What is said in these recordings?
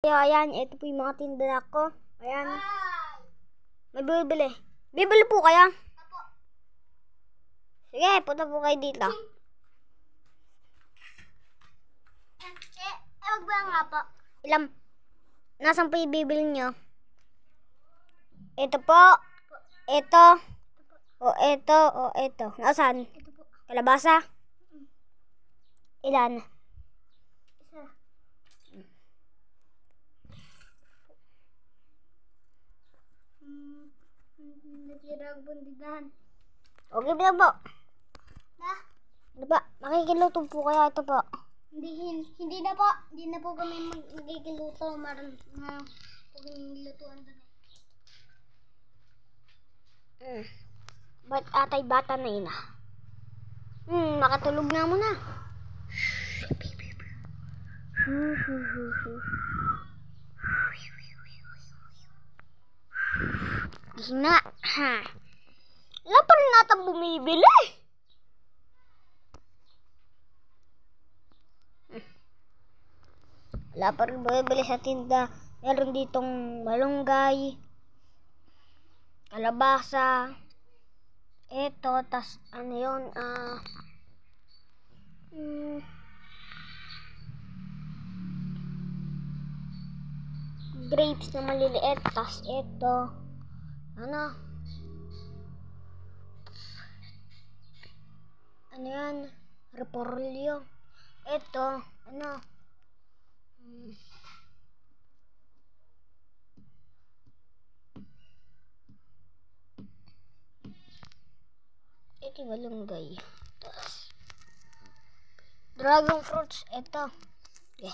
Ayan, ito po yung mga tinda ko. Ayan. May bibili. Bibili po kaya? Sige, punta po kayo dito. Wag ba nga po? Ilang? Nasaan po yung bibili nyo? Ito po. Ito. O ito. O ito. Nasaan? Ito po. Kalabasa? Ilan? Isa. Natira ang bundigan. Okay na po. Na? Ano ba? Makikiluto po kaya ito po. Hindi na po. Hindi na po kami magkikiluto. Maroon na po kami lutuan doon. Ba't atay bata na ina? Makatulog na muna. Gising na. Wala pa rin natang bumibili. Wala pa rin bumibili sa tinda. Meron ditong malunggay, kalabasa, eto, tas ano yun, grapes na maliliit, tas eto, ano yan, repolyo, eto, ano, ito yung malunggay. Tapos, dragon fruits. Ito. Okay.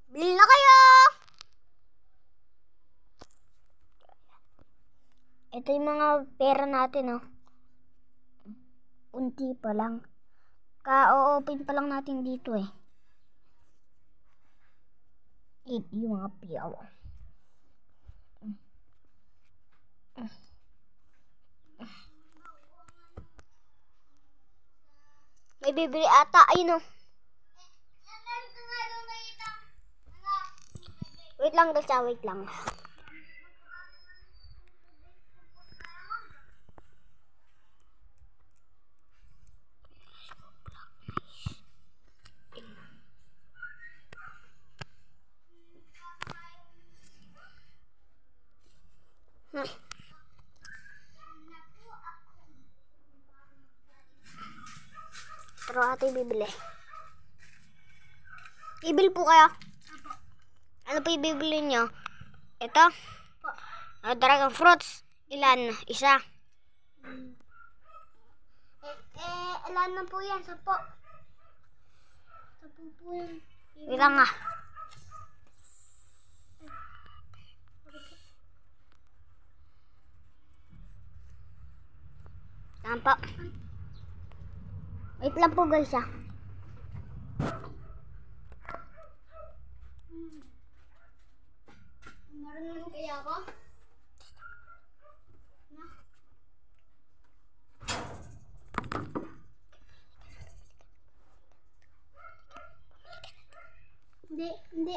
Bili na kayo! Ito yung mga pera natin, oh. Unti pa lang. Ka-open pa lang natin dito, eh. Ito yung mga piyaw. May bibili ata. Ayun, oh. Wait lang, Dasha. Wait lang. Pero ate bibili. Bibili po kayo? Ano po yung bibili nyo? Ito? Dragon fruits. Ilan? Isa? Ilan na po yan? Sapo. Sapo po yan. Ilang nga. Tampa. Wait lang po guys, Marunong kaya ako? Hindi,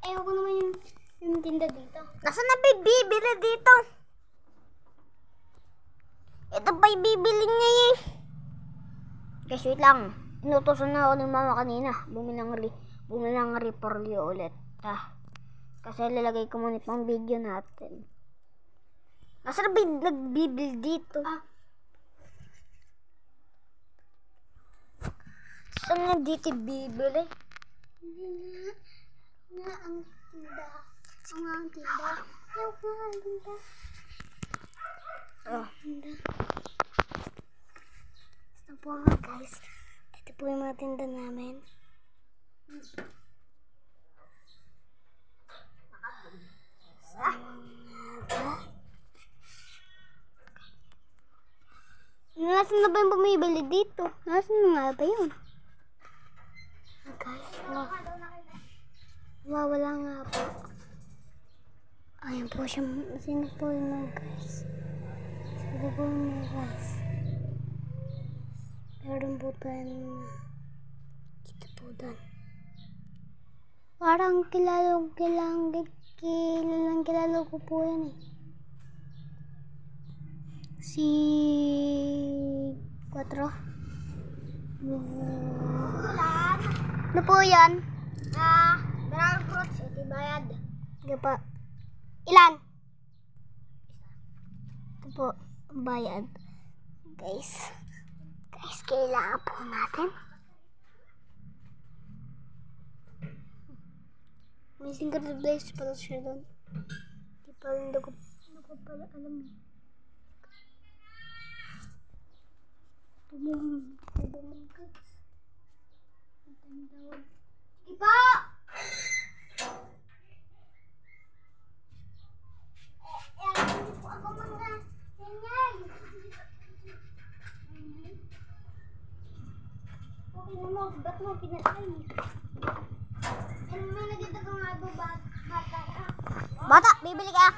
ayaw ko naman yung tinda dito. Nasaan na bibili dito? Ito pa yung bibili niya eh. Guys, wait lang. Inutosan na ako ng mama kanina. Bumili ng repolyo ulit. Kasi lalagay ko muna pang video natin. Nasaan na nagbibili dito? Saan na dito bibili? Ang tinda. Ang tinda. Ayaw ko ang tinda. Tinda. Ito po nga guys. Ito po yung mga tinda namin. Nasaan na ba yung bumibili dito? Nasaan na nga ba yun? Guys, wala nga po. Ayan po siya. Sino po yun mga guys? Sino po yun mga guys? Meron po tayo na kita po doon. Parang kilalang ko po yan eh. Si 4. Ano po yan? Dragon fruits, ito bayad. Sige pa. Ilan? Ito po, ang bayad. Guys, kailangan po natin. May single place pala siya doon. Hindi ko pala alam eh. Tumulong guys. Ang tawag. Iba! Hindi po ako mga ganyan. Okay na mo, ba't mo pinatay? Ano may nagdito ka nga doon, bata? Bata, bibili ka.